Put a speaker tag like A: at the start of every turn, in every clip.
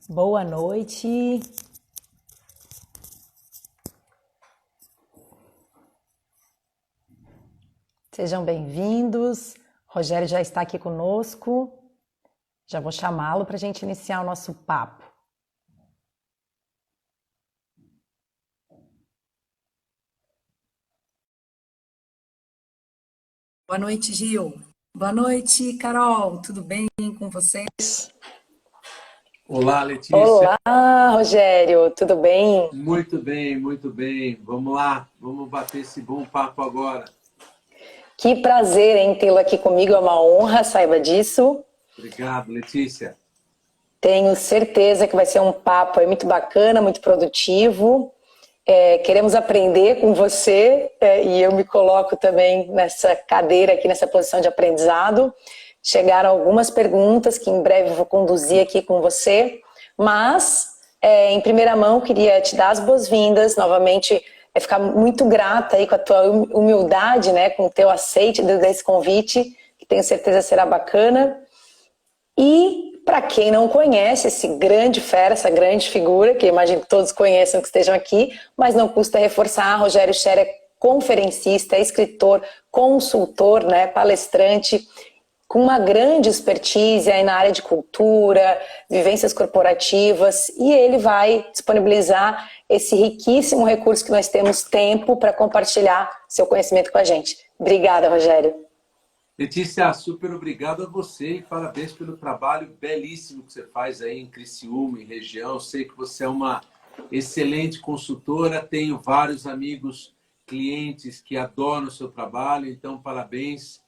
A: Boa noite. Sejam bem-vindos. Rogério já está aqui conosco. Já vou chamá-lo para a gente iniciar o nosso papo.
B: Boa noite, Gil. Boa noite, Carol. Tudo bem com vocês?
C: Olá, Letícia.
A: Olá, Rogério. Tudo bem?
C: Muito bem, muito bem. Vamos lá, vamos bater esse bom papo agora.
A: Que prazer em tê-lo aqui comigo. É uma honra, saiba disso.
C: Obrigado, Letícia.
A: Tenho certeza que vai ser um papo aí muito bacana, muito produtivo. Queremos aprender com você e eu me coloco também nessa cadeira aqui, nessa posição de aprendizado. Chegaram algumas perguntas que em breve eu vou conduzir aqui com você, mas em primeira mão queria te dar as boas-vindas, novamente ficar muito grata aí com a tua humildade, né, com o teu aceite desse convite, que tenho certeza será bacana. E para quem não conhece esse grande fera, essa grande figura, que eu imagino que todos conheçam que estejam aqui, mas não custa reforçar, Rogério Scherer é conferencista, é escritor, consultor, né, palestrante, com uma grande expertise aí na área de cultura, vivências corporativas, e ele vai disponibilizar esse riquíssimo recurso que nós temos tempo para compartilhar seu conhecimento com a gente. Obrigada, Rogério.
C: Letícia, super obrigado a você e parabéns pelo trabalho belíssimo que você faz aí em Criciúma, em região. Eu sei que você é uma excelente consultora, tenho vários amigos, clientes que adoram o seu trabalho, então parabéns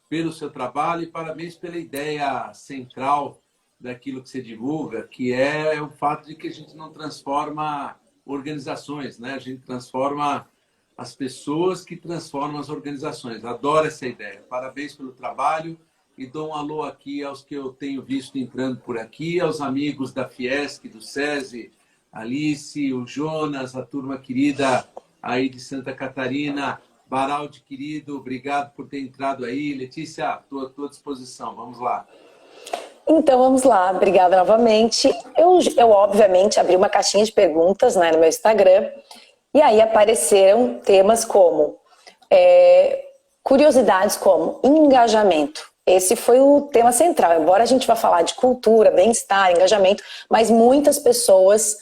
C: pelo seu trabalho e parabéns pela ideia central daquilo que você divulga, que é o fato de que a gente não transforma organizações, né? A gente transforma as pessoas que transformam as organizações. Adoro essa ideia. Parabéns pelo trabalho e dou um alô aqui aos que eu tenho visto entrando por aqui, aos amigos da Fiesc, do SESI, Alice, o Jonas, a turma querida aí de Santa Catarina. Baraldi, querido, obrigado por ter entrado aí. Letícia, estou à tua disposição. Vamos lá.
A: Então vamos lá, obrigada novamente. Eu obviamente abri uma caixinha de perguntas, né, no meu Instagram, e aí apareceram temas como curiosidades como engajamento. Esse foi o tema central, embora a gente vá falar de cultura, bem-estar, engajamento, mas muitas pessoas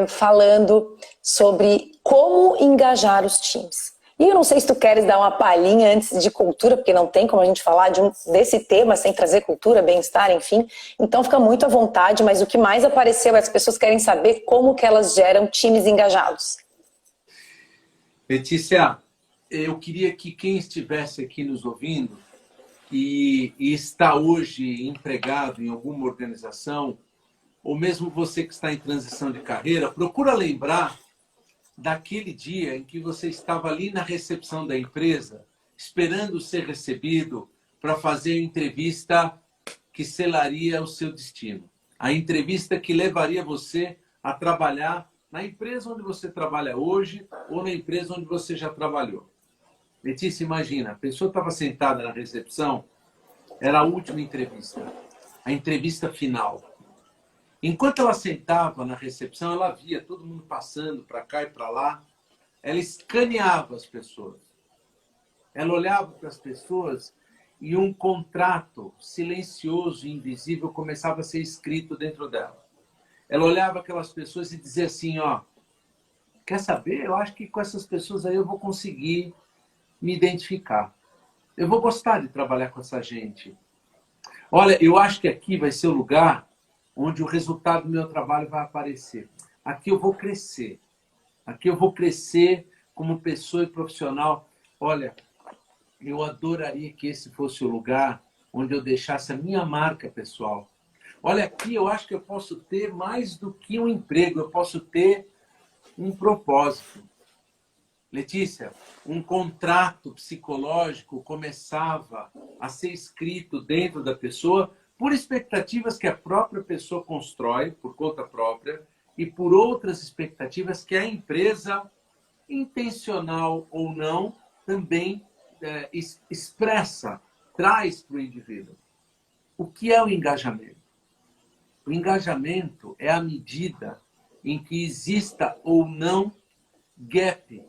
A: falando sobre como engajar os times. E eu não sei se tu queres dar uma palhinha antes de cultura, porque não tem como a gente falar desse tema sem trazer cultura, bem-estar, enfim. Então fica muito à vontade, mas o que mais apareceu é as pessoas querem saber como que elas geram times engajados.
C: Letícia, eu queria que quem estivesse aqui nos ouvindo e está hoje empregado em alguma organização, ou mesmo você que está em transição de carreira, procura lembrar daquele dia em que você estava ali na recepção da empresa, esperando ser recebido para fazer a entrevista que selaria o seu destino. A entrevista que levaria você a trabalhar na empresa onde você trabalha hoje ou na empresa onde você já trabalhou. Letícia, imagina, a pessoa estava sentada na recepção, era a última entrevista, a entrevista final. Enquanto ela sentava na recepção, ela via todo mundo passando para cá e para lá. Ela escaneava as pessoas. Ela olhava para as pessoas e um contrato silencioso e invisível começava a ser escrito dentro dela. Ela olhava aquelas pessoas e dizia assim, ó, quer saber? Eu acho que com essas pessoas aí eu vou conseguir me identificar. Eu vou gostar de trabalhar com essa gente. Olha, eu acho que aqui vai ser o lugar onde o resultado do meu trabalho vai aparecer. Aqui eu vou crescer. Aqui eu vou crescer como pessoa e profissional. Olha, eu adoraria que esse fosse o lugar onde eu deixasse a minha marca pessoal. Olha, aqui eu acho que eu posso ter mais do que um emprego, eu posso ter um propósito. Letícia, um contrato psicológico começava a ser escrito dentro da pessoa por expectativas que a própria pessoa constrói por conta própria e por outras expectativas que a empresa, intencional ou não, também expressa, traz para o indivíduo. O que é o engajamento? O engajamento é a medida em que exista ou não gap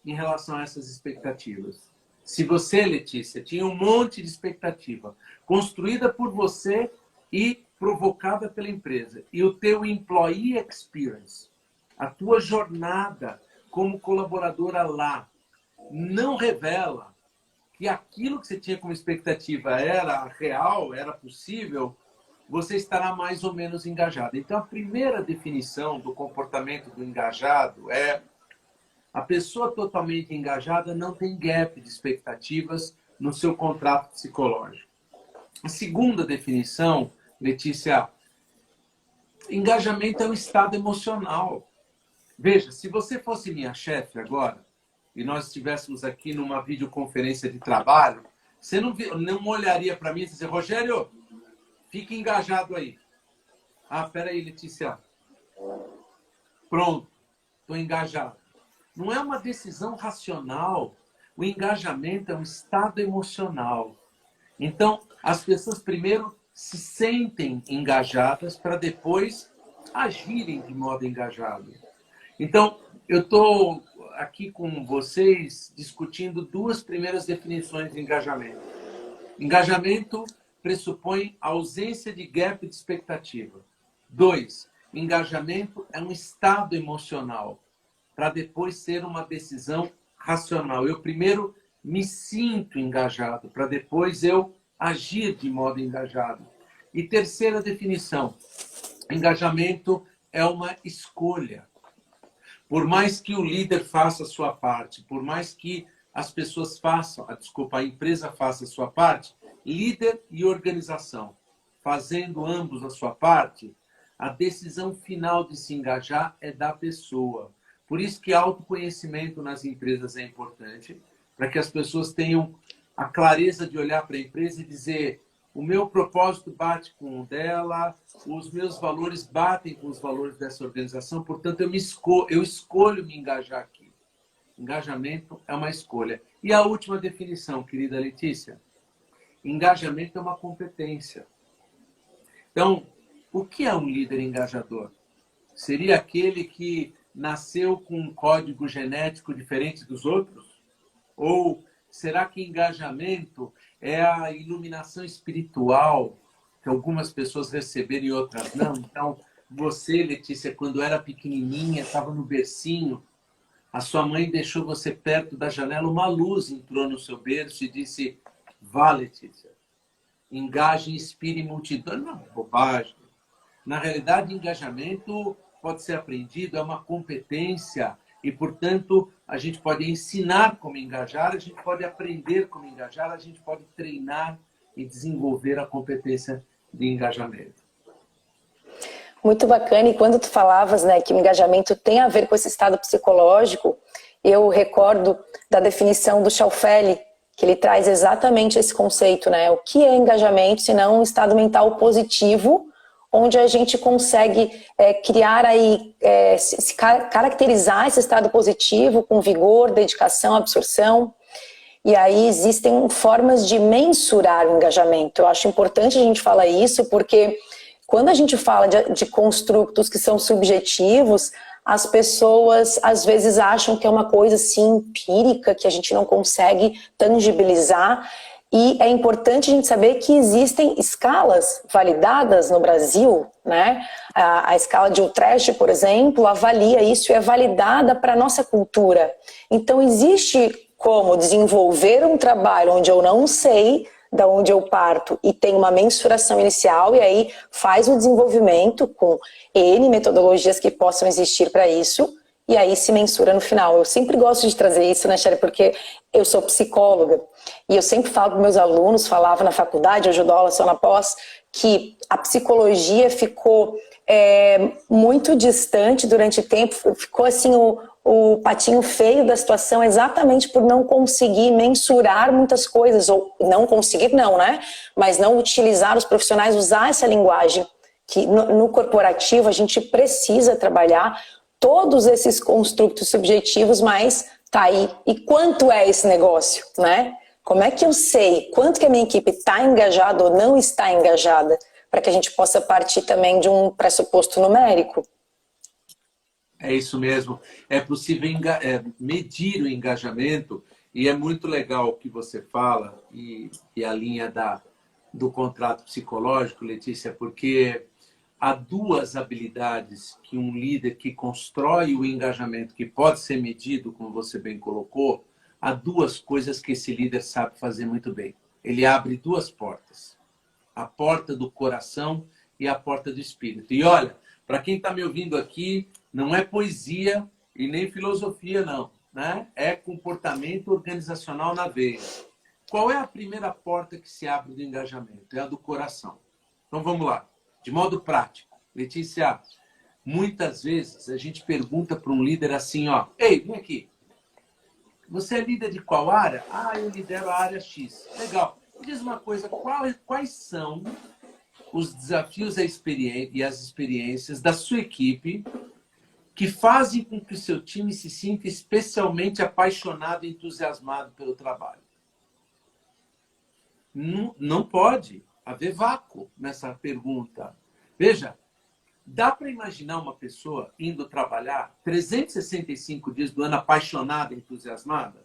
C: em relação a essas expectativas. Se você, Letícia, tinha um monte de expectativa construída por você e provocada pela empresa, e o teu employee experience, a tua jornada como colaboradora lá, não revela que aquilo que você tinha como expectativa era real, era possível, você estará mais ou menos engajado. Então, a primeira definição do comportamento do engajado é: a pessoa totalmente engajada não tem gap de expectativas no seu contrato psicológico. A segunda definição, Letícia, engajamento é um estado emocional. Veja, se você fosse minha chefe agora, e nós estivéssemos aqui numa videoconferência de trabalho, você não olharia para mim e dizer: Rogério, fique engajado aí. Ah, peraí, Letícia. Pronto, estou engajado. Não é uma decisão racional. O engajamento é um estado emocional. Então, as pessoas primeiro se sentem engajadas para depois agirem de modo engajado. Então, eu estou aqui com vocês discutindo duas primeiras definições de engajamento. Engajamento pressupõe ausência de gap de expectativa. 2, engajamento é um estado emocional para depois ser uma decisão racional. Eu primeiro me sinto engajado para depois eu agir de modo engajado. E terceira definição, engajamento é uma escolha. Por mais que o líder faça a sua parte, por mais que as pessoas façam, a empresa faça a sua parte, líder e organização, fazendo ambos a sua parte, a decisão final de se engajar é da pessoa. Por isso que autoconhecimento nas empresas é importante, para que as pessoas tenham a clareza de olhar para a empresa e dizer: o meu propósito bate com o dela, os meus valores batem com os valores dessa organização, portanto eu escolho me engajar aqui. Engajamento é uma escolha. E a última definição, querida Letícia: engajamento é uma competência. Então, o que é um líder engajador? Seria aquele que nasceu com um código genético diferente dos outros? Ou será que engajamento é a iluminação espiritual que algumas pessoas receberam e outras não? Então, você, Letícia, quando era pequenininha, estava no bercinho, a sua mãe deixou você perto da janela, uma luz entrou no seu berço e disse: vá, Letícia, engaje, inspire e multidão. Não, bobagem. Na realidade, engajamento pode ser aprendido, é uma competência e, portanto, a gente pode ensinar como engajar, a gente pode aprender como engajar, a gente pode treinar e desenvolver a competência de engajamento.
A: Muito bacana. E quando tu falavas, né, que o engajamento tem a ver com esse estado psicológico, eu recordo da definição do Cialdini, que ele traz exatamente esse conceito, né? O que é engajamento, se não um estado mental positivo, onde a gente consegue criar aí, caracterizar esse estado positivo com vigor, dedicação, absorção. E aí existem formas de mensurar o engajamento. Eu acho importante a gente falar isso, porque quando a gente fala de construtos que são subjetivos, as pessoas às vezes acham que é uma coisa assim empírica, que a gente não consegue tangibilizar. E é importante a gente saber que existem escalas validadas no Brasil, né? A escala de Utrecht, por exemplo, avalia isso e é validada para a nossa cultura. Então, existe como desenvolver um trabalho onde eu não sei de onde eu parto e tem uma mensuração inicial e aí faz o desenvolvimento com N metodologias que possam existir para isso e aí se mensura no final. Eu sempre gosto de trazer isso, né, Sherry, porque eu sou psicóloga e eu sempre falo para meus alunos, falava na faculdade, hoje eu dou aula só na pós, que a psicologia ficou muito distante durante tempo, ficou assim o patinho feio da situação exatamente por não conseguir mensurar muitas coisas, ou não conseguir não, né? Mas não utilizar os profissionais, usar essa linguagem, que no corporativo a gente precisa trabalhar todos esses construtos subjetivos, mas tá aí. E quanto é esse negócio, né? Como é que eu sei quanto que a minha equipe está engajada ou não está engajada? para que a gente possa partir também de um pressuposto numérico.
C: É isso mesmo. É possível medir o engajamento e é muito legal o que você fala e a linha do contrato psicológico, Letícia, porque há duas habilidades que um líder que constrói o engajamento, que pode ser medido, como você bem colocou, há duas coisas que esse líder sabe fazer muito bem. Ele abre duas portas. A porta do coração e a porta do espírito. E olha, para quem está me ouvindo aqui, não é poesia e nem filosofia, não. Né? É comportamento organizacional na veia. Qual é a primeira porta que se abre do engajamento? É a do coração. Então vamos lá. De modo prático. Letícia, muitas vezes a gente pergunta para um líder assim, ó, ei, vem aqui. Você é líder de qual área? Ah, eu lidero a área X. Legal. Me diz uma coisa, quais são os desafios e as experiências da sua equipe que fazem com que o seu time se sinta especialmente apaixonado e entusiasmado pelo trabalho? Não pode haver vácuo nessa pergunta. Veja, dá para imaginar uma pessoa indo trabalhar 365 dias do ano apaixonada e entusiasmada?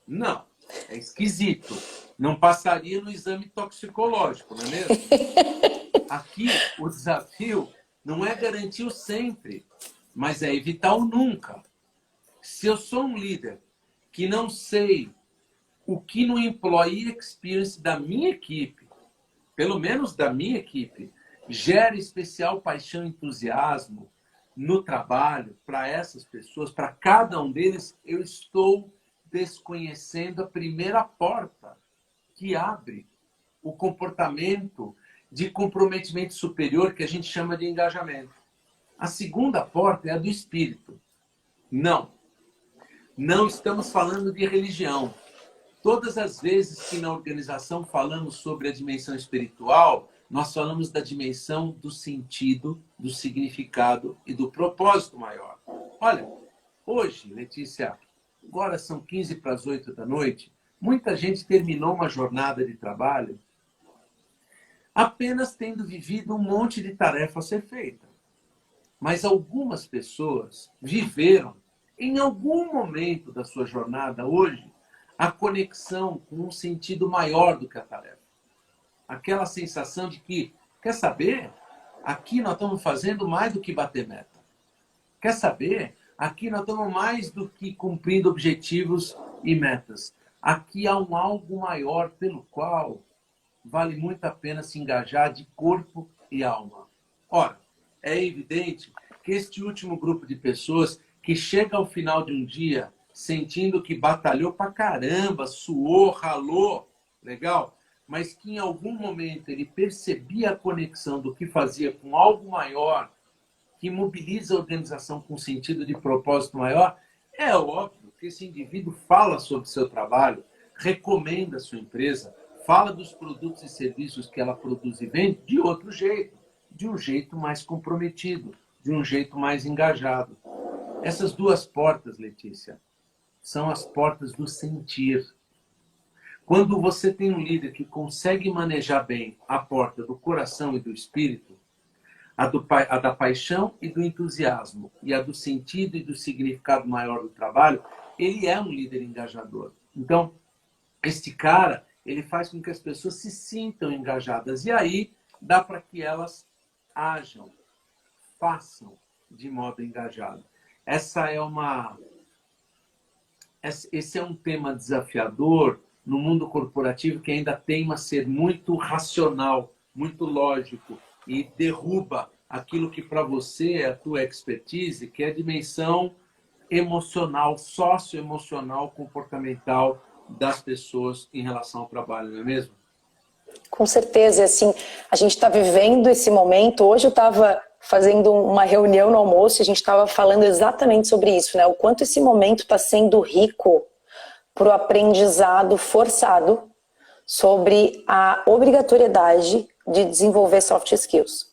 C: Não. É esquisito. Não passaria no exame toxicológico, não é mesmo? Aqui, o desafio não é garantir o sempre, mas é evitar o nunca. Se eu sou um líder que não sei o que no employee experience da minha equipe, pelo menos da minha equipe, gera especial paixão e entusiasmo no trabalho para essas pessoas, para cada um deles, eu estou desconhecendo a primeira porta que abre o comportamento de comprometimento superior que a gente chama de engajamento. A segunda porta é a do espírito. Não estamos falando de religião. Todas as vezes que na organização falamos sobre a dimensão espiritual, nós falamos da dimensão do sentido, do significado e do propósito maior. Olha, hoje, Letícia, agora são 15 para as 8 da noite, muita gente terminou uma jornada de trabalho apenas tendo vivido um monte de tarefa a ser feita. Mas algumas pessoas viveram, em algum momento da sua jornada hoje, a conexão com um sentido maior do que a tarefa. Aquela sensação de que, quer saber? Aqui nós estamos fazendo mais do que bater meta. Quer saber? Aqui nós estamos mais do que cumprindo objetivos e metas. Aqui há um algo maior pelo qual vale muito a pena se engajar de corpo e alma. Ora, é evidente que este último grupo de pessoas que chega ao final de um dia sentindo que batalhou pra caramba, suou, ralou, legal, mas que em algum momento ele percebia a conexão do que fazia com algo maior, que mobiliza a organização com sentido de propósito maior, é óbvio que esse indivíduo fala sobre seu trabalho, recomenda a sua empresa, fala dos produtos e serviços que ela produz e vende de outro jeito, de um jeito mais comprometido, de um jeito mais engajado. Essas duas portas, Letícia, são as portas do sentir. Quando você tem um líder que consegue manejar bem a porta do coração e do espírito, a da paixão e do entusiasmo, e a do sentido e do significado maior do trabalho, ele é um líder engajador. Então, este cara, ele faz com que as pessoas se sintam engajadas. E aí, dá para que elas ajam, façam de modo engajado. Esse é um tema desafiador no mundo corporativo que ainda teima ser muito racional, muito lógico e derruba aquilo que para você é a tua expertise, que é a dimensão emocional, socioemocional, comportamental das pessoas em relação ao trabalho, não é mesmo?
A: Com certeza, assim, a gente está vivendo esse momento. Hoje eu estava fazendo uma reunião no almoço e a gente estava falando exatamente sobre isso, né? O quanto esse momento está sendo rico para o aprendizado forçado sobre a obrigatoriedade de desenvolver soft skills.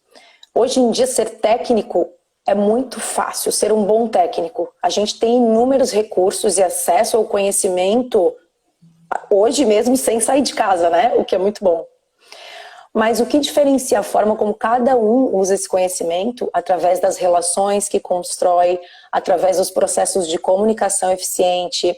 A: Hoje em dia, ser técnico é muito fácil, ser um bom técnico. A gente tem inúmeros recursos e acesso ao conhecimento hoje mesmo sem sair de casa, né? O que é muito bom. mas o que diferencia a forma como cada um usa esse conhecimento, através das relações que constrói, através dos processos de comunicação eficiente,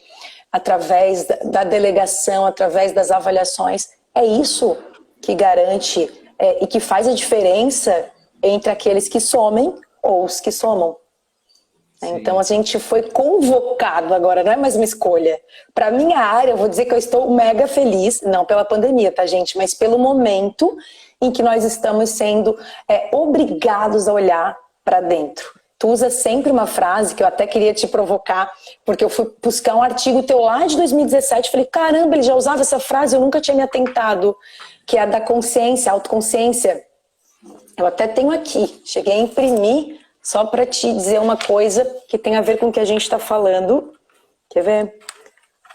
A: através da delegação, através das avaliações, é isso que garante e que faz a diferença entre aqueles que somem ou os que somam. Sim. Então a gente foi convocado agora, não é mais uma escolha. Para a minha área, eu vou dizer que eu estou mega feliz, não pela pandemia, tá, gente? Mas pelo momento em que nós estamos sendo obrigados a olhar para dentro. Tu usa sempre uma frase que eu até queria te provocar, porque eu fui buscar um artigo teu lá de 2017, falei, caramba, ele já usava essa frase, eu nunca tinha me atentado, que é a da consciência, autoconsciência. Eu até tenho aqui, cheguei a imprimir, só para te dizer uma coisa que tem a ver com o que a gente está falando. Quer ver?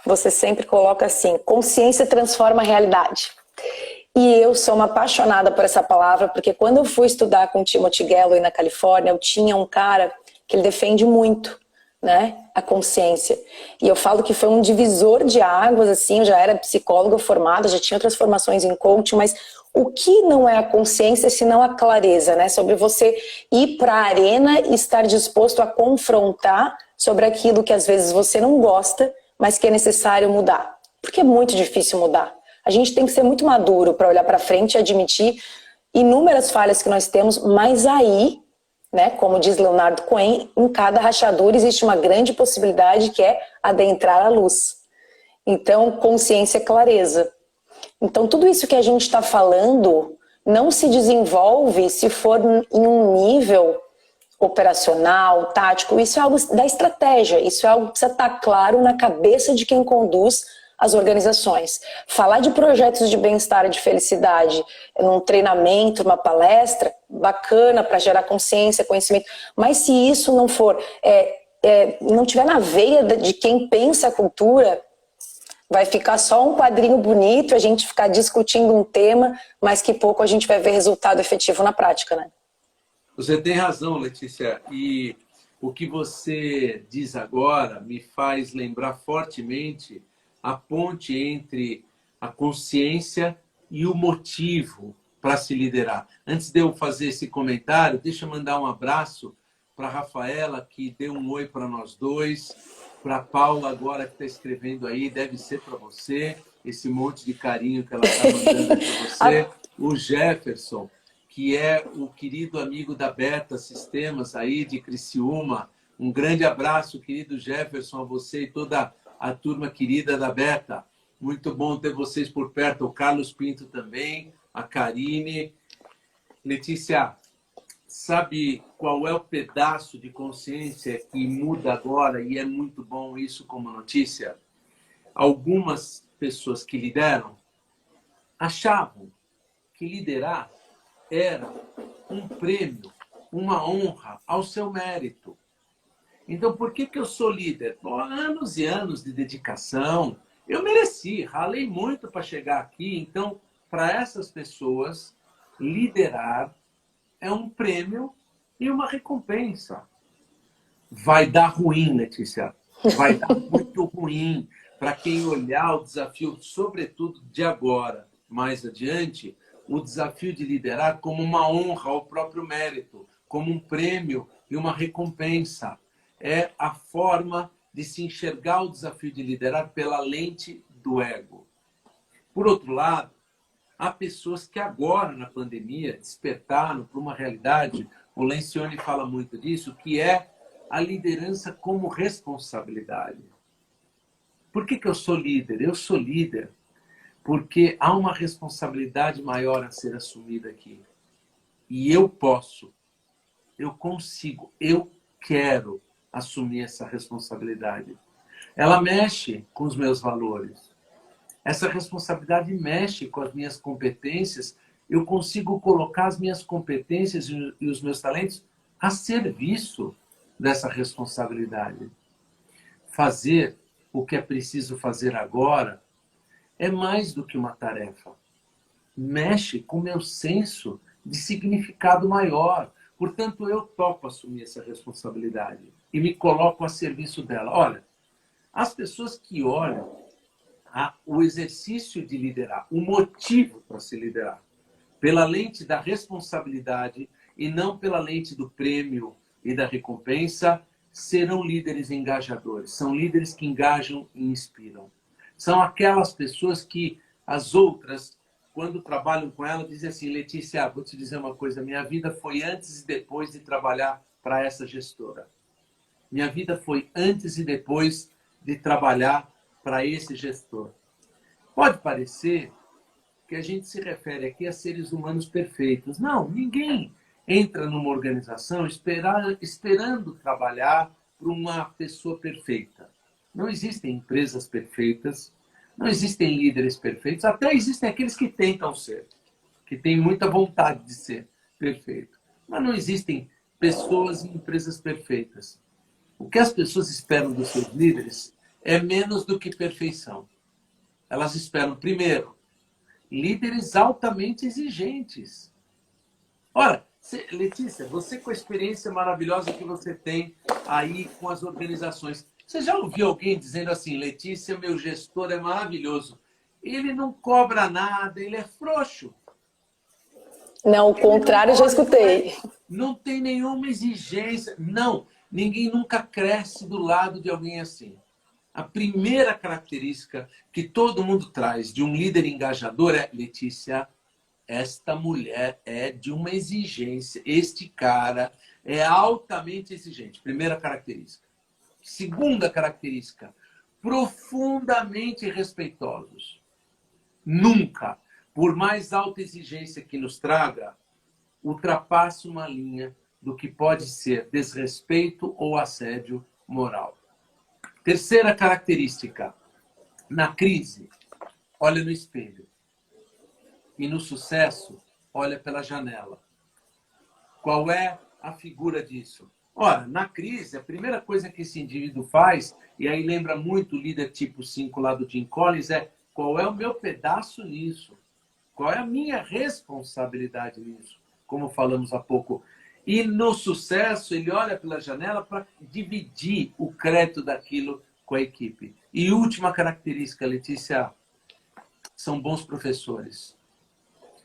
A: Você sempre coloca assim, consciência transforma a realidade. E eu sou uma apaixonada por essa palavra, porque quando eu fui estudar com o Timothy Galloway na Califórnia, eu tinha um cara que ele defende muito, né, a consciência. E eu falo que foi um divisor de águas, assim, eu já era psicóloga formada, já tinha outras formações em coaching, mas o que não é a consciência senão a clareza, né? Sobre você ir para a arena e estar disposto a confrontar sobre aquilo que às vezes você não gosta, mas que é necessário mudar. Porque é muito difícil mudar. A gente tem que ser muito maduro para olhar para frente e admitir inúmeras falhas que nós temos, mas aí, né, como diz Leonardo Cohen, em cada rachadura existe uma grande possibilidade que é adentrar a luz. Então, consciência é clareza. Então, tudo isso que a gente está falando não se desenvolve se for em um nível operacional, tático. Isso é algo da estratégia, isso é algo que precisa estar claro na cabeça de quem conduz as organizações. Falar de projetos de bem-estar e de felicidade num treinamento, uma palestra, bacana para gerar consciência, conhecimento, mas se isso não for, não tiver na veia de quem pensa a cultura, vai ficar só um quadrinho bonito, a gente ficar discutindo um tema, mas que pouco a gente vai ver resultado efetivo na prática, né?
C: Você tem razão, Letícia. E o que você diz agora me faz lembrar fortemente a ponte entre a consciência e o motivo para se liderar. Antes de eu fazer esse comentário, deixa eu mandar um abraço para a Rafaela, que deu um oi para nós dois, para a Paula agora que está escrevendo aí, deve ser para você, esse monte de carinho que ela está mandando para você. O Jefferson, que é o querido amigo da Beta Sistemas aí de Criciúma. Um grande abraço, querido Jefferson, a você e toda a turma querida da Beta. Muito bom ter vocês por perto. O Carlos Pinto também, a Karine. Letícia, sabe qual é o pedaço de consciência que muda agora e é muito bom isso como notícia? Algumas pessoas que lideram achavam que liderar era um prêmio, uma honra ao seu mérito. Então, por que eu sou líder? Bom, anos e anos de dedicação. Eu mereci, ralei muito para chegar aqui. Então, para essas pessoas, liderar é um prêmio e uma recompensa. Vai dar ruim, Letícia. Vai dar muito ruim para quem olhar o desafio, sobretudo de agora, mais adiante, o desafio de liderar como uma honra ao próprio mérito, como um prêmio e uma recompensa. É a forma de se enxergar o desafio de liderar pela lente do ego. Por outro lado, há pessoas que agora, na pandemia, despertaram para uma realidade, o Lencioni fala muito disso, que é a liderança como responsabilidade. Por que eu sou líder? Eu sou líder porque há uma responsabilidade maior a ser assumida aqui. E eu posso, eu consigo, eu quero assumir essa responsabilidade. Ela mexe com os meus valores. Essa responsabilidade mexe com as minhas competências. Eu consigo colocar as minhas competências e os meus talentos a serviço dessa responsabilidade. Fazer o que é preciso fazer agora é mais do que uma tarefa. Mexe com o meu senso de significado maior. Portanto, eu topo assumir essa responsabilidade e me coloco a serviço dela. Olha, as pessoas que olham o exercício de liderar, o motivo para se liderar, pela lente da responsabilidade e não pela lente do prêmio e da recompensa, serão líderes engajadores. São líderes que engajam e inspiram. São aquelas pessoas que as outras, quando trabalham com ela, dizem assim: Letícia, vou te dizer uma coisa, minha vida foi antes e depois de trabalhar para essa gestora. Minha vida foi antes e depois de trabalhar para esse gestor. Pode parecer que a gente se refere aqui a seres humanos perfeitos. Não, ninguém entra numa organização esperando trabalhar para uma pessoa perfeita. Não existem empresas perfeitas, não existem líderes perfeitos, até existem aqueles que tentam ser, que têm muita vontade de ser perfeito. Mas não existem pessoas e empresas perfeitas. O que as pessoas esperam dos seus líderes é menos do que perfeição. Elas esperam, primeiro, líderes altamente exigentes. Ora, Letícia, você com a experiência maravilhosa que você tem aí com as organizações, você já ouviu alguém dizendo assim: Letícia, meu gestor é maravilhoso, ele não cobra nada, ele é frouxo.
A: Não, o contrário eu já escutei.
C: Não tem nenhuma exigência. Não, ninguém nunca cresce do lado de alguém assim. A primeira característica que todo mundo traz de um líder engajador é: Letícia, esta mulher é de uma exigência, este cara é altamente exigente. Primeira característica. Segunda característica, profundamente respeitosos. Nunca, por mais alta exigência que nos traga, ultrapasse uma linha do que pode ser desrespeito ou assédio moral. Terceira característica, na crise, olha no espelho. E no sucesso, olha pela janela. Qual é a figura disso? Ora, na crise, a primeira coisa que esse indivíduo faz, e aí lembra muito o líder tipo 5 lá do Jim Collins, é: qual é o meu pedaço nisso? Qual é a minha responsabilidade nisso? Como falamos há pouco. E no sucesso, ele olha pela janela para dividir o crédito daquilo com a equipe. E última característica, Letícia, são bons professores.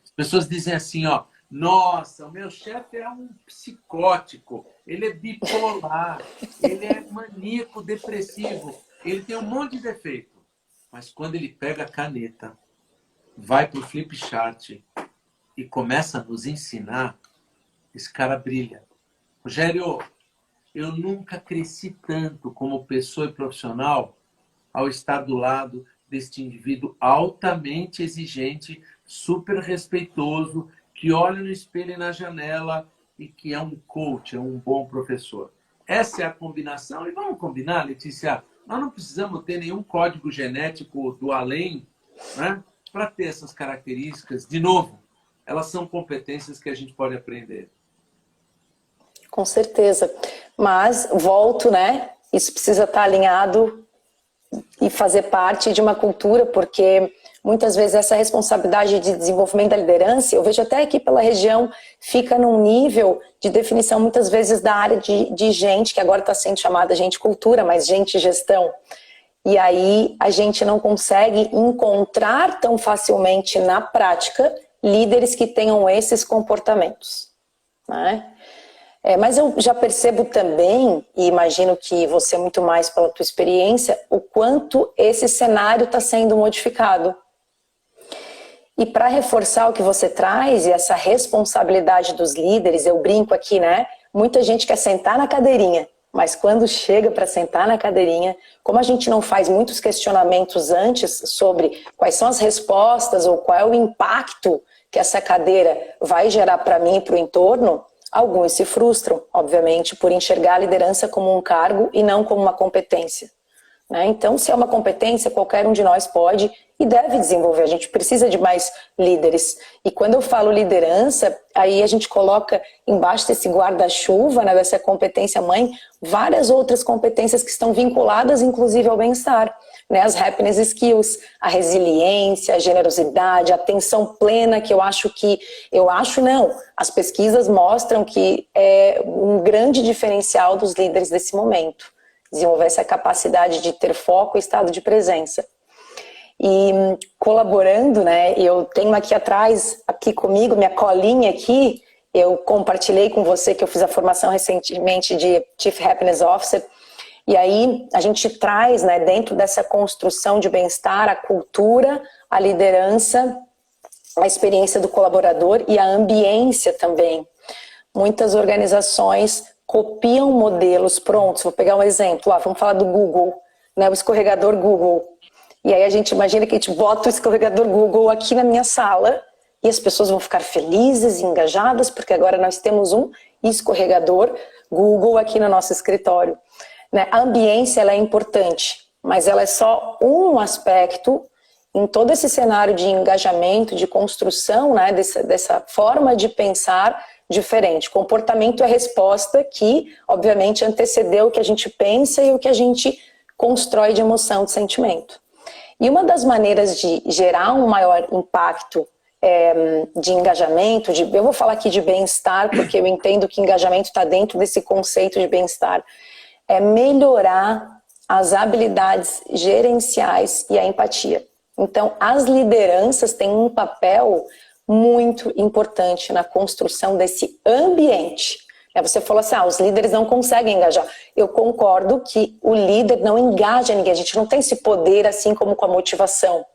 C: As pessoas dizem assim, ó: nossa, o meu chefe é um psicótico, ele é bipolar, ele é maníaco depressivo, ele tem um monte de defeito. Mas quando ele pega a caneta, vai para o flip chart e começa a nos ensinar, esse cara brilha. Rogério, eu nunca cresci tanto como pessoa e profissional ao estar do lado deste indivíduo altamente exigente, super respeitoso, que olha no espelho e na janela e que é um coach, é um bom professor. Essa é a combinação. E vamos combinar, Letícia, nós não precisamos ter nenhum código genético do além, né, para ter essas características. De novo, elas são competências que a gente pode aprender.
A: Com certeza. Mas, volto, né? Isso precisa estar alinhado e fazer parte de uma cultura, porque muitas vezes essa responsabilidade de desenvolvimento da liderança, eu vejo até aqui pela região, fica num nível de definição muitas vezes da área de gente, que agora está sendo chamada gente cultura, mas gente gestão. E aí a gente não consegue encontrar tão facilmente na prática líderes que tenham esses comportamentos, né? Mas eu já percebo também, e imagino que você muito mais pela tua experiência, o quanto esse cenário está sendo modificado. E para reforçar o que você traz e essa responsabilidade dos líderes, eu brinco aqui, né? Muita gente quer sentar na cadeirinha, mas quando chega para sentar na cadeirinha, como a gente não faz muitos questionamentos antes sobre quais são as respostas ou qual é o impacto que essa cadeira vai gerar para mim e para o entorno, alguns se frustram, obviamente, por enxergar a liderança como um cargo e não como uma competência, né? Então, se é uma competência, qualquer um de nós pode e deve desenvolver. A gente precisa de mais líderes. E quando eu falo liderança, aí a gente coloca embaixo desse guarda-chuva, né, dessa competência mãe, várias outras competências que estão vinculadas, inclusive, ao bem-estar, né? As happiness skills, a resiliência, a generosidade, a atenção plena, que as pesquisas mostram que é um grande diferencial dos líderes desse momento. Desenvolver essa capacidade de ter foco e estado de presença. E colaborando, né, eu tenho aqui atrás aqui comigo, minha colinha aqui, eu compartilhei com você que eu fiz a formação recentemente de Chief Happiness Officer, e aí a gente traz, né, dentro dessa construção de bem-estar, a cultura, a liderança, a experiência do colaborador e a ambiência também. Muitas organizações copiam modelos prontos. Vou pegar um exemplo, vamos falar do Google, né, o escorregador Google. E aí a gente imagina que a gente bota o escorregador Google aqui na minha sala e as pessoas vão ficar felizes e engajadas porque agora nós temos um escorregador Google aqui no nosso escritório. Né? A ambiência ela é importante, mas ela é só um aspecto em todo esse cenário de engajamento, de construção, né, dessa forma de pensar diferente. Comportamento é resposta que, obviamente, antecedeu o que a gente pensa e o que a gente constrói de emoção, de sentimento. E uma das maneiras de gerar um maior impacto de engajamento, eu vou falar aqui de bem-estar, porque eu entendo que engajamento está dentro desse conceito de bem-estar, é melhorar as habilidades gerenciais e a empatia. Então, as lideranças têm um papel muito importante na construção desse ambiente. Você falou assim, os líderes não conseguem engajar. Eu concordo que o líder não engaja ninguém, a gente não tem esse poder assim como com a motivação,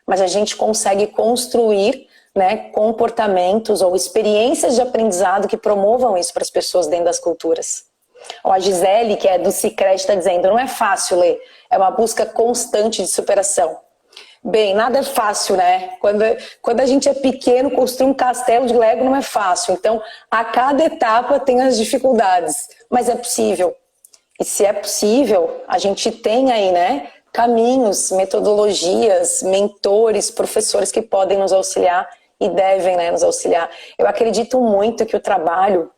A: mas a gente consegue construir, né, comportamentos ou experiências de aprendizado que promovam isso para as pessoas dentro das culturas. A Gisele, que é do Sicredi, está dizendo, não é fácil ler, é uma busca constante de superação. Bem, nada é fácil, né? Quando a gente é pequeno, construir um castelo de Lego não é fácil. Então, a cada etapa tem as dificuldades, mas é possível. E se é possível, a gente tem aí, né, caminhos, metodologias, mentores, professores que podem nos auxiliar e devem, né, nos auxiliar. Eu acredito muito que o trabalho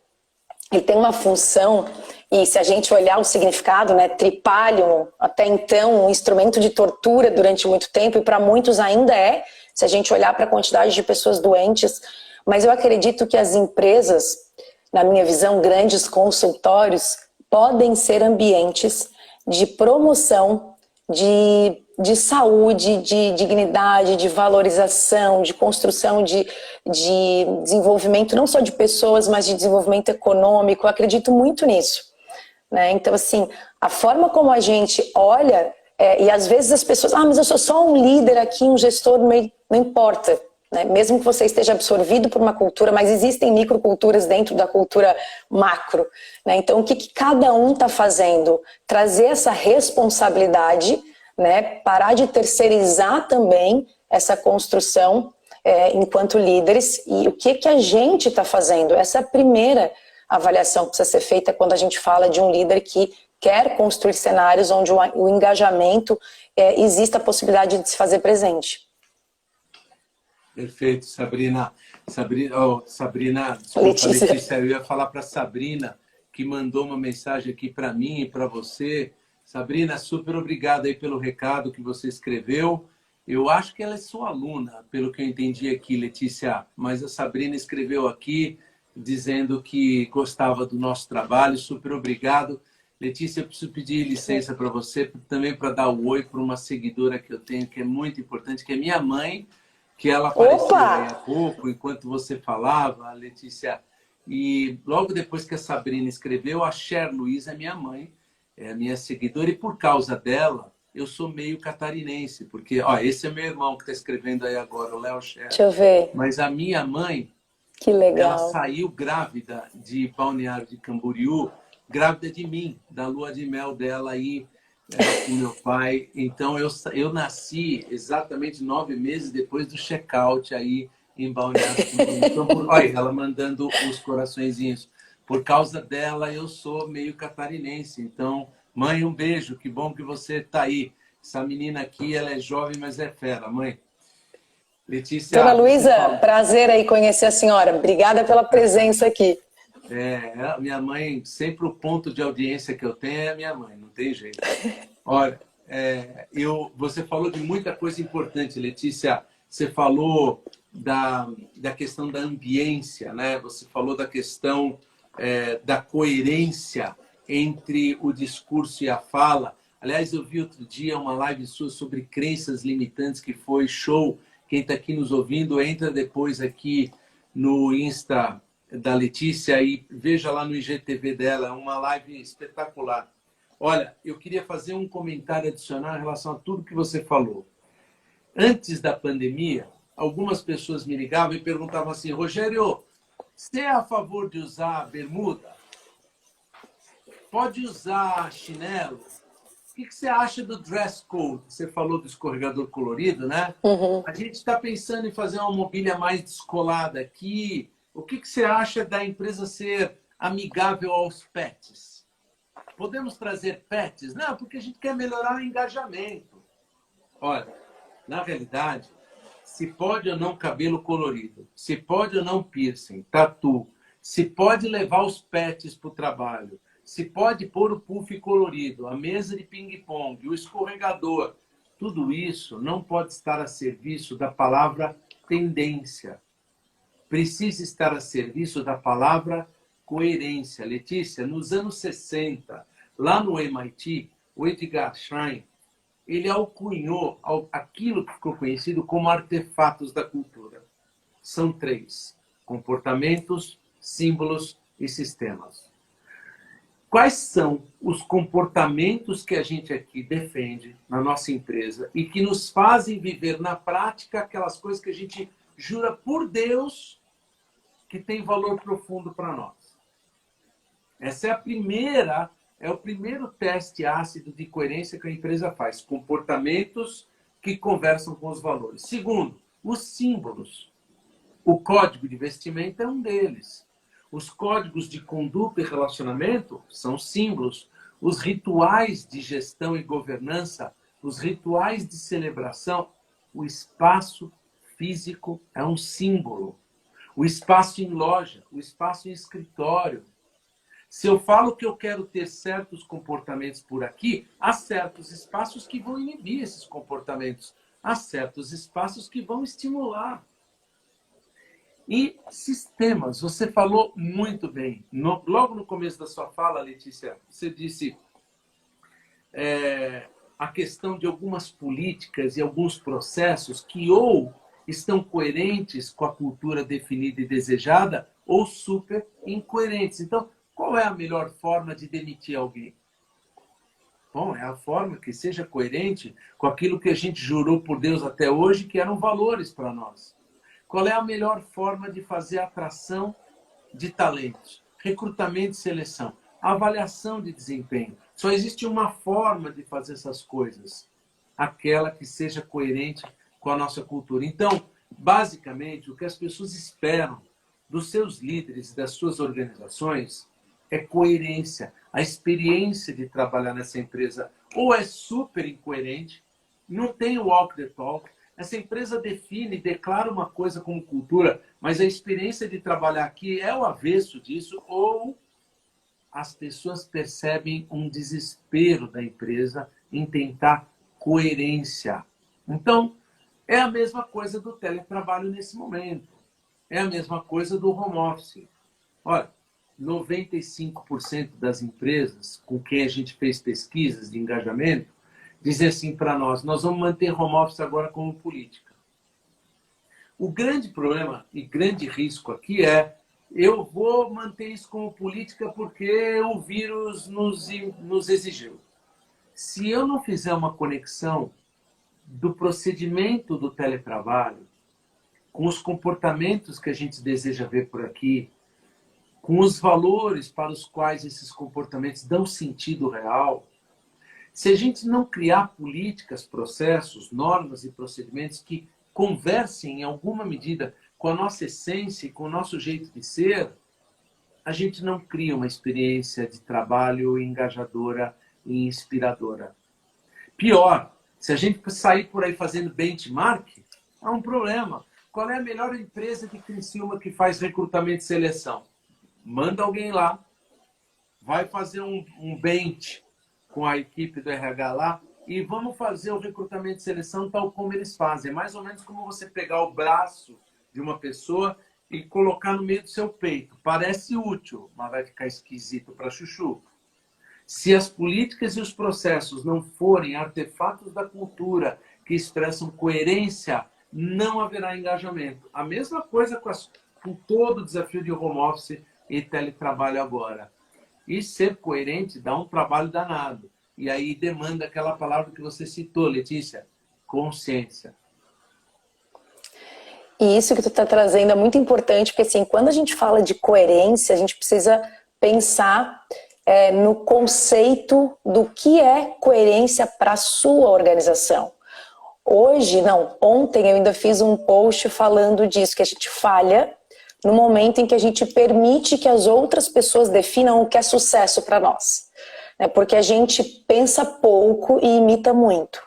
A: ele tem uma função, e se a gente olhar o significado, né, tripalium, até então um instrumento de tortura durante muito tempo, e para muitos ainda é, se a gente olhar para a quantidade de pessoas doentes, mas eu acredito que as empresas, na minha visão, grandes consultórios, podem ser ambientes de promoção, de saúde, de dignidade, de valorização, de construção de desenvolvimento, não só de pessoas, mas de desenvolvimento econômico. Eu acredito muito nisso. Né? Então, assim, a forma como a gente olha, e às vezes as pessoas, mas eu sou só um líder aqui, um gestor, não importa. Né? Mesmo que você esteja absorvido por uma cultura, mas existem microculturas dentro da cultura macro. Né? Então, o que cada um está fazendo? Trazer essa responsabilidade, né? Parar de terceirizar também essa construção enquanto líderes, e o que a gente está fazendo? Essa é a primeira avaliação que precisa ser feita quando a gente fala de um líder que quer construir cenários onde o engajamento exista a possibilidade de se fazer presente.
C: Perfeito, Sabrina. Desculpa, Letícia, eu ia falar para Sabrina, que mandou uma mensagem aqui para mim e para você. Sabrina, super obrigado aí pelo recado que você escreveu. Eu acho que ela é sua aluna, pelo que eu entendi aqui, Letícia, mas a Sabrina escreveu aqui dizendo que gostava do nosso trabalho. Super obrigado. Letícia, eu preciso pedir licença para você, também para dar o oi para uma seguidora que eu tenho, que é muito importante, que é minha mãe, que ela apareceu aí há pouco, enquanto você falava, Letícia. E logo depois que a Sabrina escreveu, a Cher Luiz é minha mãe, é a minha seguidora, e por causa dela, eu sou meio catarinense, porque, esse é meu irmão que está escrevendo aí agora, o Léo Cher.
A: Deixa eu ver.
C: Mas a minha mãe,
A: que legal.
C: Ela saiu grávida de Balneário de Camboriú, grávida de mim, da lua de mel dela aí com meu pai. Então, eu nasci exatamente 9 meses depois do check-out aí em Balneário de Camboriú. Olha, ela mandando os coraçõezinhos. Por causa dela, eu sou meio catarinense. Então, mãe, um beijo. Que bom que você está aí. Essa menina aqui, ela é jovem, mas é fera, mãe. Letícia.
A: Dona Luísa, prazer aí conhecer a senhora. Obrigada pela presença aqui.
C: Minha mãe, sempre o ponto de audiência que eu tenho é a minha mãe, não tem jeito. Olha, você falou de muita coisa importante, Letícia. Você falou da questão da ambiência, né? Você falou da questão da coerência entre o discurso e a fala. Aliás, eu vi outro dia uma live sua sobre crenças limitantes, que foi show, quem está aqui nos ouvindo, entra depois aqui no Insta da Letícia e veja lá no IGTV dela, é uma live espetacular. Olha, eu queria fazer um comentário adicional em relação a tudo que você falou. Antes da pandemia, algumas pessoas me ligavam e perguntavam assim, Rogério, você é a favor de usar bermuda? Pode usar chinelo? O que você acha do dress code? Você falou do escorregador colorido, né?
A: Uhum.
C: A gente está pensando em fazer uma mobília mais descolada aqui. O que você acha da empresa ser amigável aos pets? Podemos trazer pets? Não, porque a gente quer melhorar o engajamento. Olha, na realidade, se pode ou não cabelo colorido, se pode ou não piercing, tatu, se pode levar os pets para o trabalho, se pode pôr o puff colorido, a mesa de ping-pong, o escorregador, tudo isso não pode estar a serviço da palavra tendência. Precisa estar a serviço da palavra coerência. Letícia, nos anos 60, lá no MIT, o Edgar Schein, ele alcunhou aquilo que ficou conhecido como artefatos da cultura. São 3: comportamentos, símbolos e sistemas. Quais são os comportamentos que a gente aqui defende na nossa empresa e que nos fazem viver na prática aquelas coisas que a gente jura por Deus que tem valor profundo para nós? Essa é o primeiro teste ácido de coerência que a empresa faz. Comportamentos que conversam com os valores. Segundo, os símbolos. O código de vestimenta é um deles. Os códigos de conduta e relacionamento são símbolos. Os rituais de gestão e governança, os rituais de celebração, o espaço físico é um símbolo. O espaço em loja, o espaço em escritório. Se eu falo que eu quero ter certos comportamentos por aqui, há certos espaços que vão inibir esses comportamentos. Há certos espaços que vão estimular. E sistemas, você falou muito bem. Logo no começo da sua fala, Letícia, você disse a questão de algumas políticas e alguns processos que ou estão coerentes com a cultura definida e desejada ou super incoerentes. Então, qual é a melhor forma de demitir alguém? Bom, é a forma que seja coerente com aquilo que a gente jurou por Deus até hoje, que eram valores para nós. Qual é a melhor forma de fazer atração de talentos? Recrutamento e seleção. Avaliação de desempenho. Só existe uma forma de fazer essas coisas. Aquela que seja coerente com a nossa cultura. Então, basicamente, o que as pessoas esperam dos seus líderes e das suas organizações é coerência. A experiência de trabalhar nessa empresa ou é super incoerente, não tem o walk the talk. Essa empresa define, declara uma coisa como cultura, mas a experiência de trabalhar aqui é o avesso disso, ou as pessoas percebem um desespero da empresa em tentar coerência. Então, é a mesma coisa do teletrabalho nesse momento. É a mesma coisa do home office. Olha, 95% das empresas com quem a gente fez pesquisas de engajamento dizem assim para nós vamos manter home office agora como política. O grande problema e grande risco aqui é eu vou manter isso como política porque o vírus nos exigiu. Se eu não fizer uma conexão do procedimento do teletrabalho com os comportamentos que a gente deseja ver por aqui, com os valores para os quais esses comportamentos dão sentido real, se a gente não criar políticas, processos, normas e procedimentos que conversem em alguma medida com a nossa essência e com o nosso jeito de ser, a gente não cria uma experiência de trabalho engajadora e inspiradora. Pior, se a gente sair por aí fazendo benchmark, é um problema. Qual é a melhor empresa de Criciúma que faz recrutamento e seleção? Manda alguém lá, vai fazer um bench com a equipe do RH lá e vamos fazer o recrutamento e seleção tal como eles fazem. É mais ou menos como você pegar o braço de uma pessoa e colocar no meio do seu peito. Parece útil, mas vai ficar esquisito para chuchu. Se as políticas e os processos não forem artefatos da cultura que expressam coerência não haverá engajamento. A mesma coisa com todo o desafio de home office e teletrabalho agora. E ser coerente dá um trabalho danado. E aí demanda aquela palavra que você citou, Letícia, consciência.
A: E isso que tu está trazendo é muito importante, porque assim, quando a gente fala de coerência, a gente precisa pensar no conceito do que é coerência para a sua organização. Ontem eu ainda fiz um post falando disso, que a gente falha no momento em que a gente permite que as outras pessoas definam o que é sucesso para nós. Porque a gente pensa pouco e imita muito.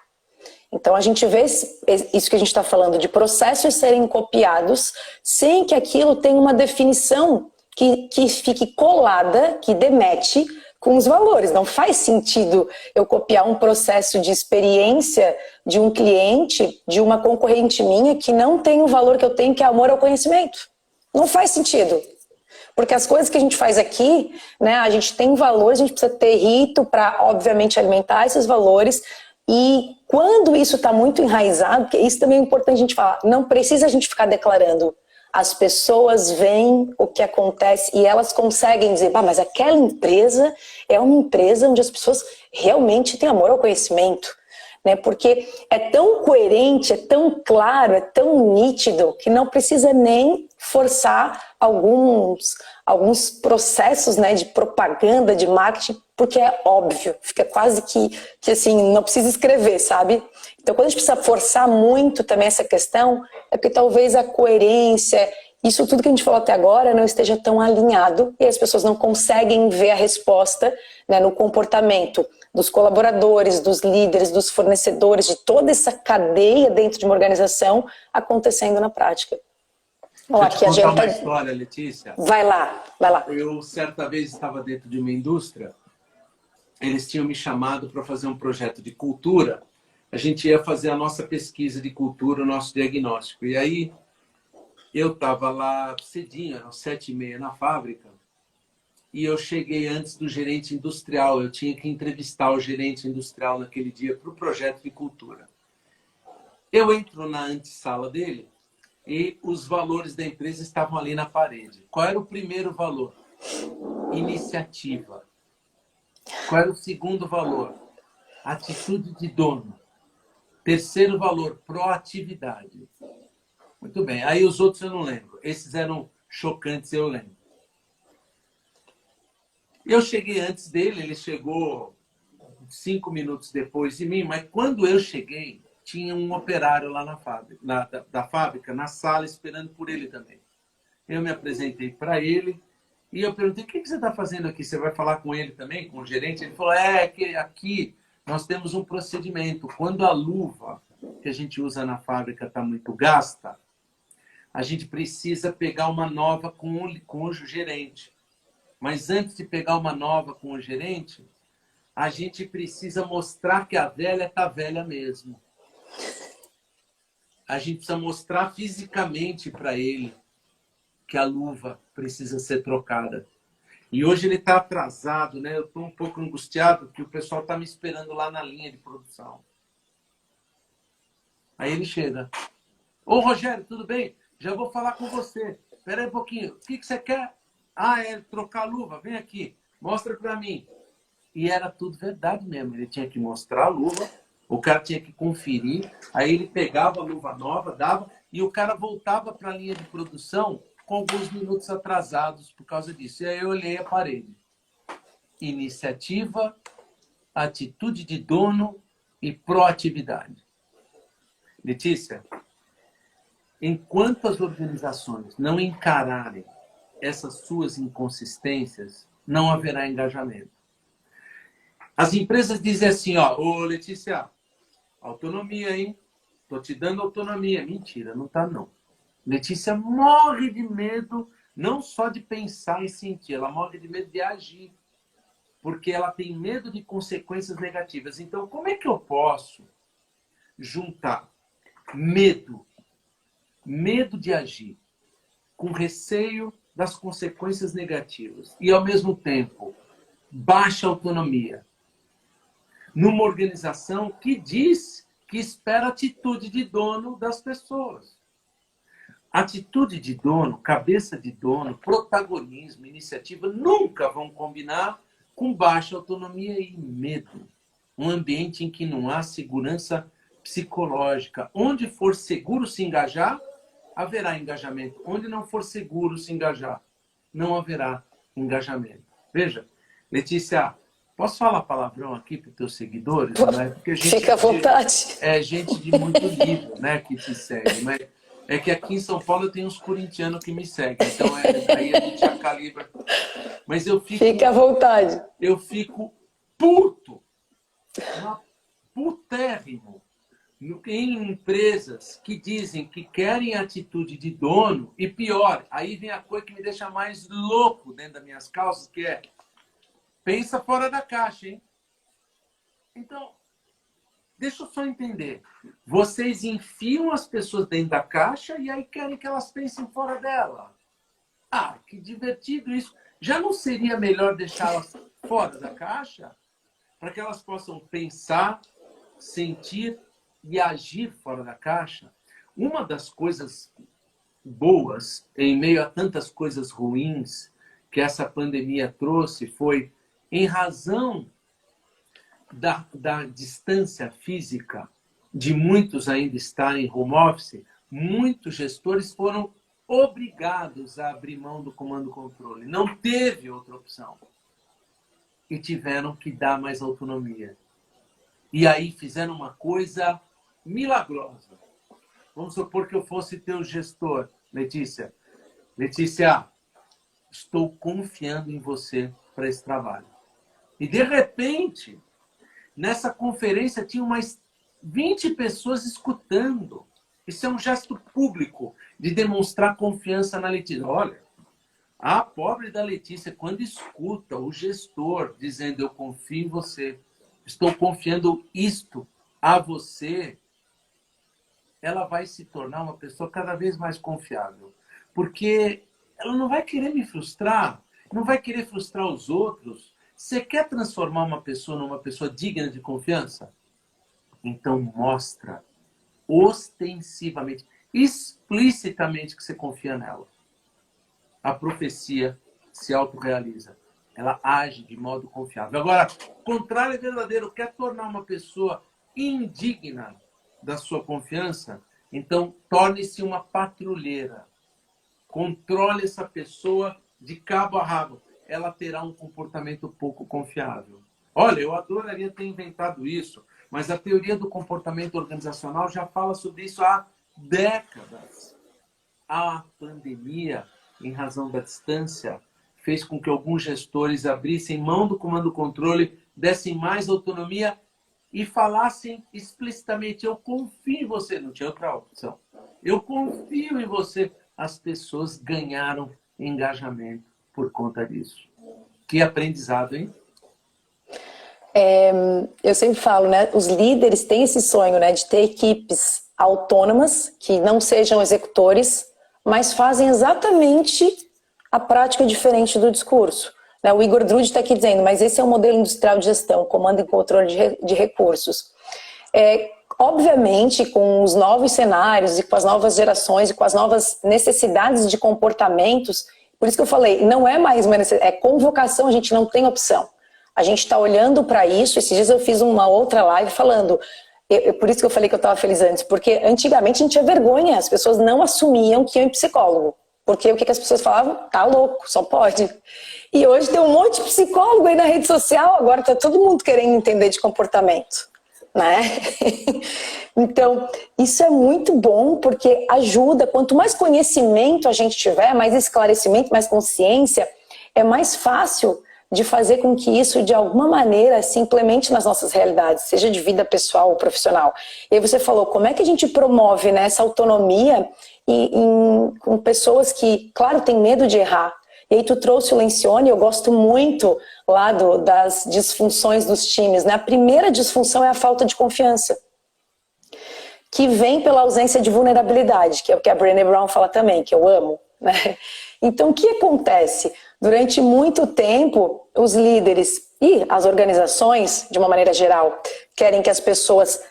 A: Então a gente vê isso que a gente está falando, de processos serem copiados, sem que aquilo tenha uma definição que fique colada, que demete com os valores. Não faz sentido eu copiar um processo de experiência de um cliente, de uma concorrente minha, que não tem o valor que eu tenho, que é amor ao conhecimento. Não faz sentido. Porque as coisas que a gente faz aqui, né, a gente tem valores, a gente precisa ter rito para, obviamente, alimentar esses valores. E quando isso está muito enraizado, porque isso também é importante a gente falar, não precisa a gente ficar declarando. As pessoas veem o que acontece e elas conseguem dizer, mas aquela empresa é uma empresa onde as pessoas realmente têm amor ao conhecimento. Né? Porque é tão coerente, é tão claro, é tão nítido que não precisa nem forçar alguns processos, né, de propaganda, de marketing, porque é óbvio, fica quase que assim, não precisa escrever, sabe? Então quando a gente precisa forçar muito também essa questão, é porque talvez a coerência, isso tudo que a gente falou até agora não esteja tão alinhado e as pessoas não conseguem ver a resposta, né, no comportamento dos colaboradores, dos líderes, dos fornecedores, de toda essa cadeia dentro de uma organização acontecendo na prática.
C: Deixa eu te contar uma história, Letícia.
A: Vai lá.
C: Eu, certa vez, estava dentro de uma indústria, eles tinham me chamado para fazer um projeto de cultura, a gente ia fazer a nossa pesquisa de cultura, o nosso diagnóstico. E aí, eu estava lá cedinho, eram 7h30 na fábrica, e eu cheguei antes do gerente industrial, eu tinha que entrevistar o gerente industrial naquele dia para o projeto de cultura. Eu entro na antessala dele, e os valores da empresa estavam ali na parede. Qual era o primeiro valor? Iniciativa. Qual era o segundo valor? Atitude de dono. Terceiro valor, proatividade. Muito bem. Aí os outros eu não lembro. Esses eram chocantes, eu lembro. Eu cheguei antes dele, ele chegou 5 minutos depois de mim, mas quando eu cheguei, tinha um operário lá na fábrica, da fábrica, na sala, esperando por ele também. Eu me apresentei para ele e eu perguntei, o que você está fazendo aqui? Você vai falar com ele também, com o gerente? Ele falou, que aqui nós temos um procedimento. Quando a luva que a gente usa na fábrica está muito gasta, a gente precisa pegar uma nova com o gerente. Mas antes de pegar uma nova com o gerente, a gente precisa mostrar que a velha está velha mesmo. A gente precisa mostrar fisicamente para ele que a luva precisa ser trocada. E hoje ele está atrasado, né? Eu estou um pouco angustiado porque o pessoal está me esperando lá na linha de produção. Aí ele chega. Ô, Rogério, tudo bem? Já vou falar com você. Espera aí um pouquinho. O que você quer? É trocar a luva. Vem aqui. Mostra para mim. E era tudo verdade mesmo. Ele tinha que mostrar a luva. O cara tinha que conferir, aí ele pegava a luva nova, dava, e o cara voltava para a linha de produção com alguns minutos atrasados por causa disso. E aí eu olhei a parede. Iniciativa, atitude de dono e proatividade. Letícia, enquanto as organizações não encararem essas suas inconsistências, não haverá engajamento. As empresas dizem assim, ô Letícia, autonomia, hein? Tô te dando autonomia. Mentira, não tá não. Letícia morre de medo, não só de pensar e sentir, ela morre de medo de agir. Porque ela tem medo de consequências negativas. Então, como é que eu posso juntar medo de agir, com receio das consequências negativas e, ao mesmo tempo, baixa autonomia, numa organização que diz que espera atitude de dono das pessoas. Atitude de dono, cabeça de dono, protagonismo, iniciativa nunca vão combinar com baixa autonomia e medo. Um ambiente em que não há segurança psicológica. Onde for seguro se engajar, haverá engajamento. Onde não for seguro se engajar, não haverá engajamento. Veja, Letícia, posso falar palavrão aqui para os teus seguidores? Né? Porque a gente,
A: fica à vontade.
C: É gente de muito nível, né, que te segue. Mas é que aqui em São Paulo eu tenho uns corintianos que me seguem. Então aí a gente já calibra. Mas eu fico...
A: Fica à vontade.
C: Eu fico puto. Putérrimo. Em empresas que dizem que querem atitude de dono, e pior, aí vem a coisa que me deixa mais louco dentro das minhas calças, que é pensa fora da caixa, hein? Então, deixa eu só entender. Vocês enfiam as pessoas dentro da caixa e aí querem que elas pensem fora dela. Ah, que divertido isso. Já não seria melhor deixá-las fora da caixa para que elas possam pensar, sentir e agir fora da caixa? Uma das coisas boas, em meio a tantas coisas ruins que essa pandemia trouxe, foi, em razão da distância física, de muitos ainda estarem em home office, muitos gestores foram obrigados a abrir mão do comando-controle. Não teve outra opção. E tiveram que dar mais autonomia. E aí fizeram uma coisa milagrosa. Vamos supor que eu fosse teu gestor, Letícia. Letícia, estou confiando em você para esse trabalho. E, de repente, nessa conferência tinham mais 20 pessoas escutando. Isso é um gesto público de demonstrar confiança na Letícia. Olha, a pobre da Letícia, quando escuta o gestor dizendo eu confio em você, estou confiando isto a você, ela vai se tornar uma pessoa cada vez mais confiável. Porque ela não vai querer me frustrar, não vai querer frustrar os outros. Você quer transformar uma pessoa numa pessoa digna de confiança? Então mostra ostensivamente, explicitamente que você confia nela. A profecia se autorrealiza. Ela age de modo confiável. Agora, o contrário é verdadeiro. Quer tornar uma pessoa indigna da sua confiança? Então, torne-se uma patrulheira. Controle essa pessoa de cabo a rabo. Ela terá um comportamento pouco confiável. Olha, eu adoraria ter inventado isso, mas a teoria do comportamento organizacional já fala sobre isso há décadas. A pandemia, em razão da distância, fez com que alguns gestores abrissem mão do comando-controle, dessem mais autonomia e falassem explicitamente, eu confio em você. Não tinha outra opção. Eu confio em você. As pessoas ganharam engajamento por conta disso. Que aprendizado, hein?
A: Eu sempre falo, né? Os líderes têm esse sonho, né, de ter equipes autônomas, que não sejam executores, mas fazem exatamente a prática diferente do discurso. O Igor Drude está aqui dizendo, mas esse é o modelo industrial de gestão, comando e controle de recursos. Obviamente, com os novos cenários e com as novas gerações e com as novas necessidades de comportamentos, por isso que eu falei, não é mais uma necessidade, é convocação, a gente não tem opção. A gente está olhando para isso. Esses dias eu fiz uma outra live falando, por isso que eu falei que eu estava feliz antes, porque antigamente a gente tinha vergonha, as pessoas não assumiam que iam em psicólogo. Porque o que as pessoas falavam? Tá louco, só pode. E hoje tem um monte de psicólogo aí na rede social, agora tá todo mundo querendo entender de comportamento, né? Então, isso é muito bom porque ajuda, quanto mais conhecimento a gente tiver, mais esclarecimento, mais consciência, é mais fácil de fazer com que isso, de alguma maneira, se implemente nas nossas realidades, seja de vida pessoal ou profissional. E aí você falou, como é que a gente promove, né, essa autonomia com pessoas que, claro, têm medo de errar. E aí tu trouxe o Lencioni, eu gosto muito lá das disfunções dos times, né? A primeira disfunção é a falta de confiança, que vem pela ausência de vulnerabilidade, que é o que a Brené Brown fala também, que eu amo, né? Então, o que acontece? Durante muito tempo, os líderes e as organizações, de uma maneira geral, querem que as pessoas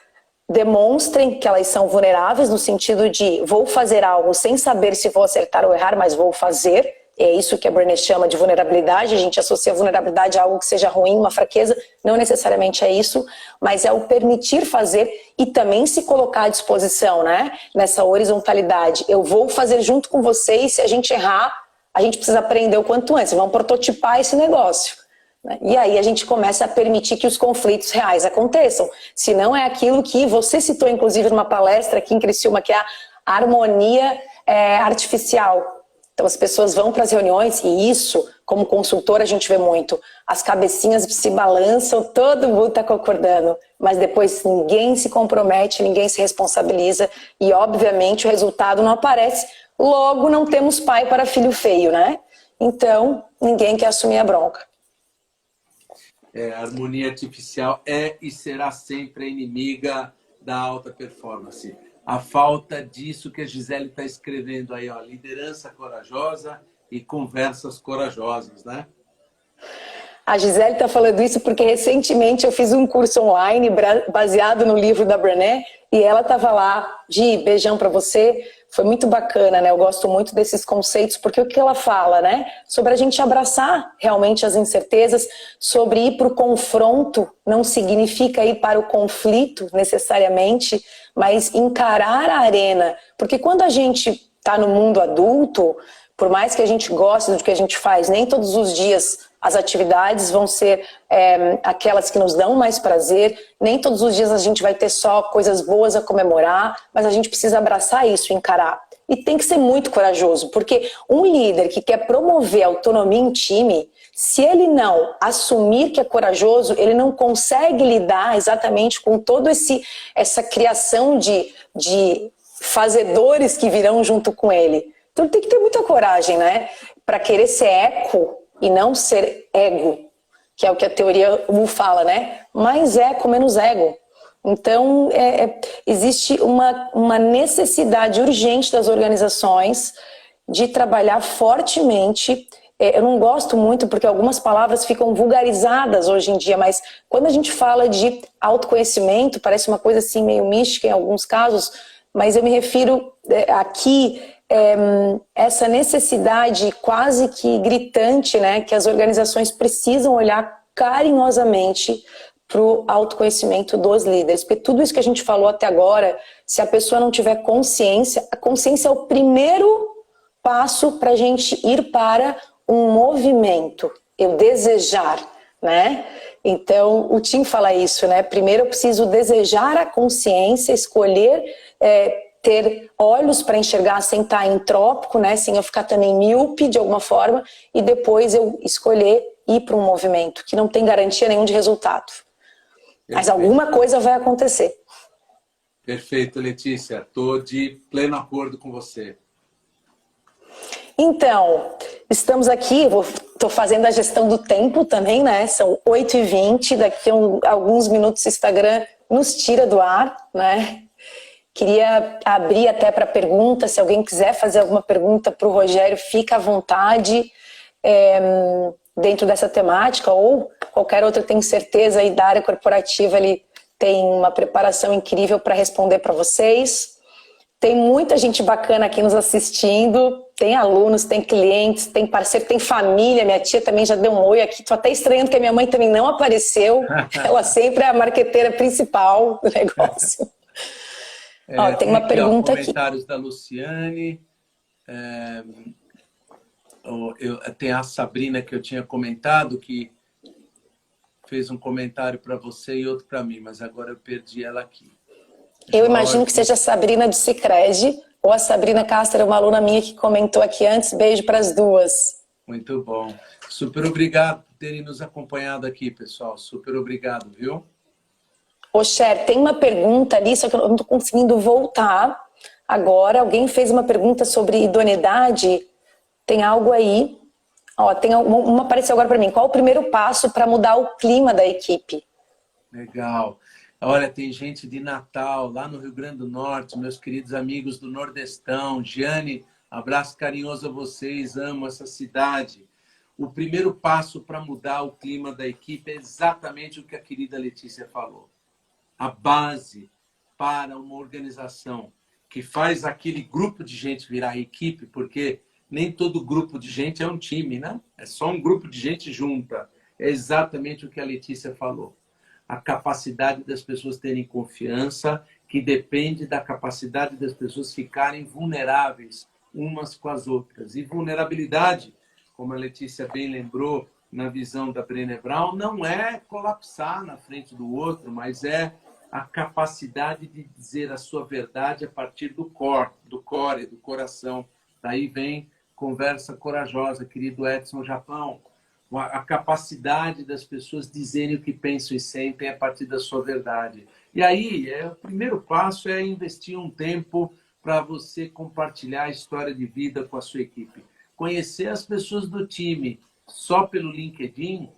A: demonstrem que elas são vulneráveis no sentido de vou fazer algo sem saber se vou acertar ou errar, mas vou fazer. É isso que a Brené chama de vulnerabilidade. A gente associa a vulnerabilidade a algo que seja ruim, uma fraqueza. Não necessariamente é isso, mas é o permitir fazer e também se colocar à disposição, né? Nessa horizontalidade. Eu vou fazer junto com você e se a gente errar, a gente precisa aprender o quanto antes. Vamos prototipar esse negócio. E aí a gente começa a permitir que os conflitos reais aconteçam. Se não é aquilo que você citou, inclusive, numa palestra aqui em Criciúma, que é a harmonia artificial. Então as pessoas vão para as reuniões e isso, como consultor, a gente vê muito. As cabecinhas se balançam, todo mundo está concordando, mas depois ninguém se compromete, ninguém se responsabiliza e, obviamente, o resultado não aparece. Logo, não temos pai para filho feio, né? Então, ninguém quer assumir a bronca.
C: A harmonia artificial é e será sempre a inimiga da alta performance. A falta disso que a Gisele está escrevendo aí, ó, liderança corajosa e conversas corajosas, né?
A: A Gisele está falando isso porque recentemente eu fiz um curso online baseado no livro da Brené e ela estava lá. Gi, beijão para você. Foi muito bacana, né? Eu gosto muito desses conceitos porque o que ela fala, né? Sobre a gente abraçar realmente as incertezas, sobre ir para o confronto, não significa ir para o conflito necessariamente, mas encarar a arena. Porque quando a gente está no mundo adulto, por mais que a gente goste do que a gente faz, nem todos os dias as atividades vão ser aquelas que nos dão mais prazer, nem todos os dias a gente vai ter só coisas boas a comemorar, mas a gente precisa abraçar isso, encarar. E tem que ser muito corajoso, porque um líder que quer promover a autonomia em time, se ele não assumir que é corajoso, ele não consegue lidar exatamente com toda essa criação de fazedores que virão junto com ele. Então tem que ter muita coragem, né? Para querer ser eco e não ser ego, que é o que a teoria Wu fala, né? Mais eco, menos ego. Então, existe uma necessidade urgente das organizações de trabalhar fortemente. Eu não gosto muito porque algumas palavras ficam vulgarizadas hoje em dia, mas quando a gente fala de autoconhecimento, parece uma coisa assim meio mística em alguns casos, mas eu me refiro aqui essa necessidade quase que gritante, né, que as organizações precisam olhar carinhosamente para o autoconhecimento dos líderes, porque tudo isso que a gente falou até agora, se a pessoa não tiver consciência, a consciência é o primeiro passo para a gente ir para um movimento, eu desejar, né? Então, o Tim fala isso, né? Primeiro eu preciso desejar a consciência, escolher ter olhos para enxergar sem estar entrópico, né? Sem eu ficar também míope de alguma forma, e depois eu escolher ir para um movimento que não tem garantia nenhuma de resultado. Mas alguma coisa vai acontecer.
C: Perfeito, Letícia. Estou de pleno acordo com você.
A: Então, estamos aqui, estou fazendo a gestão do tempo também, né? São 8h20, daqui a alguns minutos o Instagram nos tira do ar, né? Queria abrir até para pergunta, se alguém quiser fazer alguma pergunta para o Rogério, fica à vontade dentro dessa temática ou qualquer outra, tenho certeza aí da área corporativa, ele tem uma preparação incrível para responder para vocês. Tem muita gente bacana aqui nos assistindo, tem alunos, tem clientes, tem parceiro, tem família, minha tia também já deu um oi aqui, tô até estranhando que a minha mãe também não apareceu, ela sempre é a marqueteira principal do negócio. Tem uma pergunta aqui.
C: Comentários da Luciane. Tem a Sabrina que eu tinha comentado, que fez um comentário para você e outro para mim, mas agora eu perdi ela aqui.
A: Eu imagino que seja a Sabrina do Sicredi ou a Sabrina Castro, uma aluna minha que comentou aqui antes. Beijo para as duas.
C: Muito bom. Super obrigado por terem nos acompanhado aqui, pessoal. Super obrigado, viu?
A: Ô, Cher, tem uma pergunta ali, só que eu não estou conseguindo voltar agora. Alguém fez uma pergunta sobre idoneidade. Tem algo aí. Tem uma apareceu agora para mim. Qual o primeiro passo para mudar o clima da equipe?
C: Legal. Olha, tem gente de Natal, lá no Rio Grande do Norte, meus queridos amigos do Nordestão. Giane, abraço carinhoso a vocês, amo essa cidade. O primeiro passo para mudar o clima da equipe é exatamente o que a querida Letícia falou. A base para uma organização que faz aquele grupo de gente virar equipe, porque nem todo grupo de gente é um time, né? É só um grupo de gente junta. É exatamente o que a Letícia falou. A capacidade das pessoas terem confiança, que depende da capacidade das pessoas ficarem vulneráveis umas com as outras. E vulnerabilidade, como a Letícia bem lembrou, na visão da Brené Brown, não é colapsar na frente do outro, mas é a capacidade de dizer a sua verdade a partir do core, do coração. Daí vem conversa corajosa, querido Edson Japão. A capacidade das pessoas dizerem o que pensam e sentem a partir da sua verdade. E aí, o primeiro passo é investir um tempo para você compartilhar a história de vida com a sua equipe. Conhecer as pessoas do time só pelo LinkedIn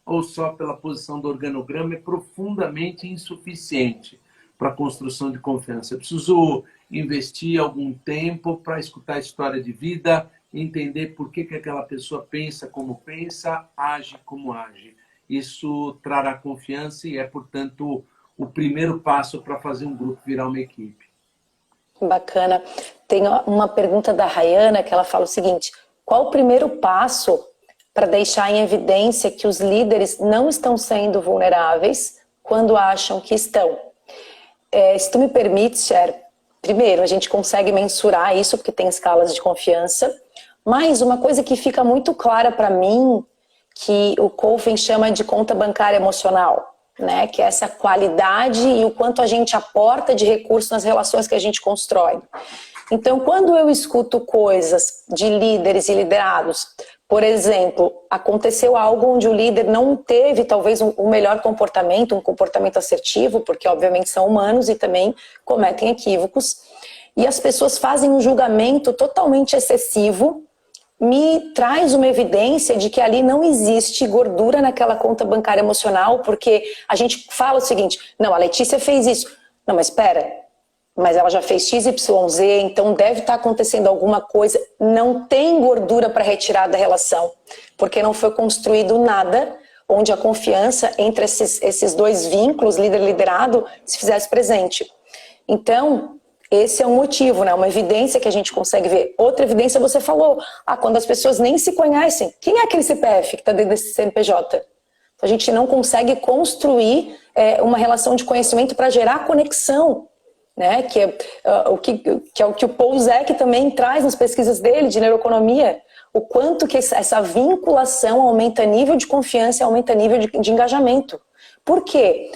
C: ou só pela posição do organograma é profundamente insuficiente para a construção de confiança. Eu preciso investir algum tempo para escutar a história de vida, entender por que aquela pessoa pensa como pensa, age como age. Isso trará confiança e é, portanto, o primeiro passo para fazer um grupo virar uma equipe.
A: Bacana. Tem uma pergunta da Rayana que ela fala o seguinte: qual o primeiro passo para deixar em evidência que os líderes não estão sendo vulneráveis quando acham que estão? Se tu me permite, Cher, primeiro, a gente consegue mensurar isso porque tem escalas de confiança, mas uma coisa que fica muito clara para mim, que o Colvin chama de conta bancária emocional, né? Que é essa qualidade e o quanto a gente aporta de recursos nas relações que a gente constrói. Então, quando eu escuto coisas de líderes e liderados, por exemplo, aconteceu algo onde o líder não teve talvez um melhor comportamento, um comportamento assertivo, porque obviamente são humanos e também cometem equívocos, e as pessoas fazem um julgamento totalmente excessivo, me traz uma evidência de que ali não existe gordura naquela conta bancária emocional, porque a gente fala o seguinte: não, a Letícia fez isso. Não, mas espera, mas ela já fez XYZ, então deve estar acontecendo alguma coisa. Não tem gordura para retirar da relação, porque não foi construído nada onde a confiança entre esses dois vínculos, líder e liderado, se fizesse presente. Então, esse é um motivo, né? Uma evidência que a gente consegue ver. Outra evidência você falou, quando as pessoas nem se conhecem. Quem é aquele CPF que está dentro desse CNPJ? A gente não consegue construir uma relação de conhecimento para gerar conexão, né? Que é o que o Paul Zek também traz nas pesquisas dele de neuroeconomia. O quanto que essa vinculação aumenta nível de confiança e aumenta nível de engajamento. Por quê?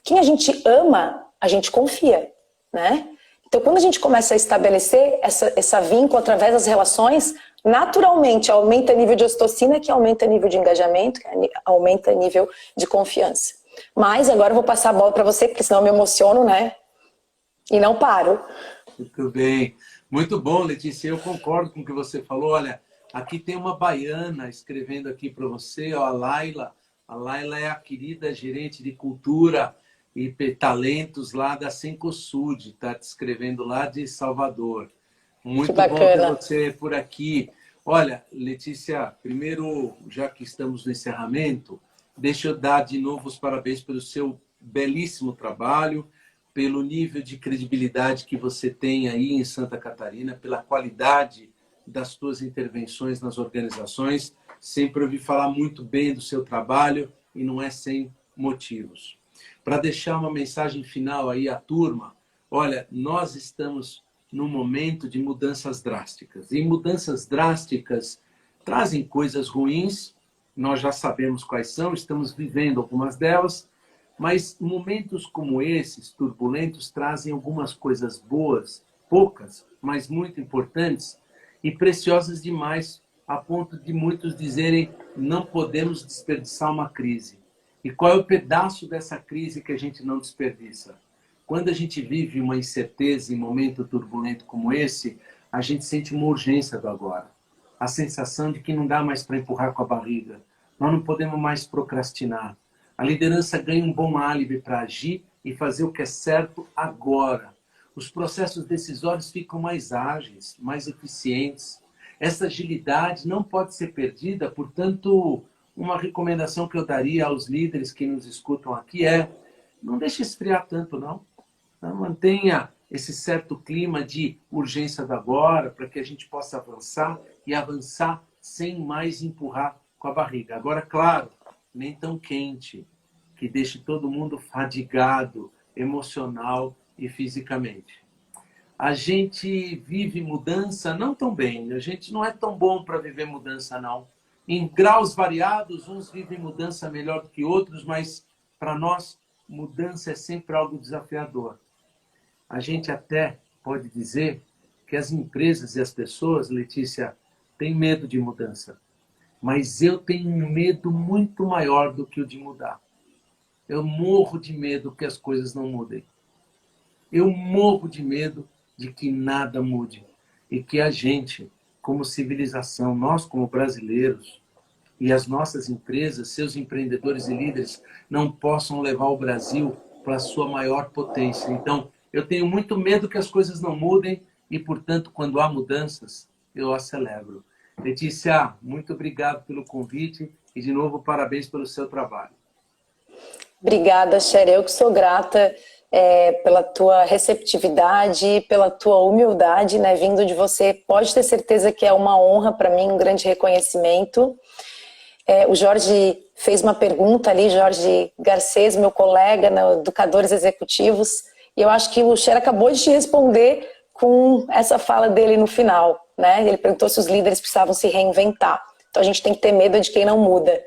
A: Quem a gente ama, a gente confia, né? Então, quando a gente começa a estabelecer essa vínculo através das relações, naturalmente aumenta nível de ocitocina, que aumenta nível de engajamento, que aumenta nível de confiança. Mas agora eu vou passar a bola para você, porque senão eu me emociono, né? E não paro.
C: Muito bem. Muito bom, Letícia. Eu concordo com o que você falou. Olha, aqui tem uma baiana escrevendo aqui para você, ó, a Laila. A Laila é a querida gerente de cultura e talentos lá da Cencosud, está te escrevendo lá de Salvador. Muito bom ter você por aqui. Olha, Letícia, primeiro, já que estamos no encerramento, deixa eu dar de novo os parabéns pelo seu belíssimo trabalho, pelo nível de credibilidade que você tem aí em Santa Catarina, pela qualidade das suas intervenções nas organizações. Sempre ouvi falar muito bem do seu trabalho e não é sem motivos. Para deixar uma mensagem final aí à turma, olha, nós estamos num momento de mudanças drásticas. E mudanças drásticas trazem coisas ruins, nós já sabemos quais são, estamos vivendo algumas delas, mas momentos como esses, turbulentos, trazem algumas coisas boas, poucas, mas muito importantes e preciosas demais, a ponto de muitos dizerem: não podemos desperdiçar uma crise. E qual é o pedaço dessa crise que a gente não desperdiça? Quando a gente vive uma incerteza em momento turbulento como esse, a gente sente uma urgência do agora. A sensação de que não dá mais para empurrar com a barriga. Nós não podemos mais procrastinar. A liderança ganha um bom álibi para agir e fazer o que é certo agora. Os processos decisórios ficam mais ágeis, mais eficientes. Essa agilidade não pode ser perdida, portanto, uma recomendação que eu daria aos líderes que nos escutam aqui é: não deixe esfriar tanto, não. Mantenha esse certo clima de urgência do agora, para que a gente possa avançar e avançar sem mais empurrar com a barriga. Agora, claro, nem tão quente, que deixe todo mundo fadigado, emocional e fisicamente. A gente vive mudança não tão bem, a gente não é tão bom para viver mudança, não. Em graus variados, uns vivem mudança melhor do que outros, mas para nós, mudança é sempre algo desafiador. A gente até pode dizer que as empresas e as pessoas, Letícia, têm medo de mudança. Mas eu tenho um medo muito maior do que o de mudar. Eu morro de medo que as coisas não mudem. Eu morro de medo de que nada mude. E que a gente, como civilização, nós como brasileiros, e as nossas empresas, seus empreendedores e líderes, não possam levar o Brasil para a sua maior potência. Então, eu tenho muito medo que as coisas não mudem e, portanto, quando há mudanças, eu as celebro. Letícia, muito obrigado pelo convite e, de novo, parabéns pelo seu trabalho.
A: Obrigada, Cher. Eu que sou grata pela tua receptividade, pela tua humildade, né, vindo de você. Pode ter certeza que é uma honra para mim, um grande reconhecimento. O Jorge fez uma pergunta ali, Jorge Garcês, meu colega no Educadores Executivos, e eu acho que o Cher acabou de te responder com essa fala dele no final, né? Ele perguntou se os líderes precisavam se reinventar. Então a gente tem que ter medo de quem não muda.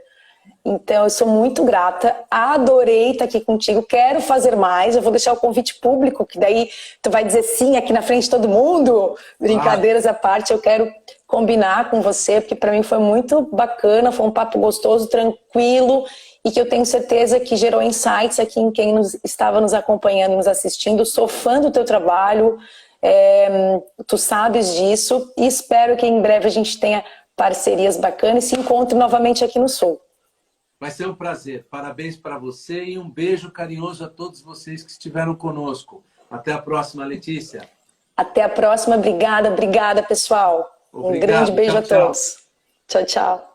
A: Então eu sou muito grata, adorei estar aqui contigo, quero fazer mais, eu vou deixar o convite público, que daí tu vai dizer sim aqui na frente de todo mundo, brincadeiras à parte, eu quero combinar com você, porque para mim foi muito bacana, foi um papo gostoso, tranquilo, e que eu tenho certeza que gerou insights aqui em quem estava nos acompanhando, nos assistindo. Sou fã do teu trabalho, tu sabes disso, e espero que em breve a gente tenha parcerias bacanas e se encontre novamente aqui no Sul.
C: Vai ser um prazer. Parabéns para você e um beijo carinhoso a todos vocês que estiveram conosco. Até a próxima, Letícia.
A: Até a próxima. Obrigada, pessoal.
C: Obrigado.
A: Um grande beijo
C: tchau,
A: a todos. Tchau, tchau.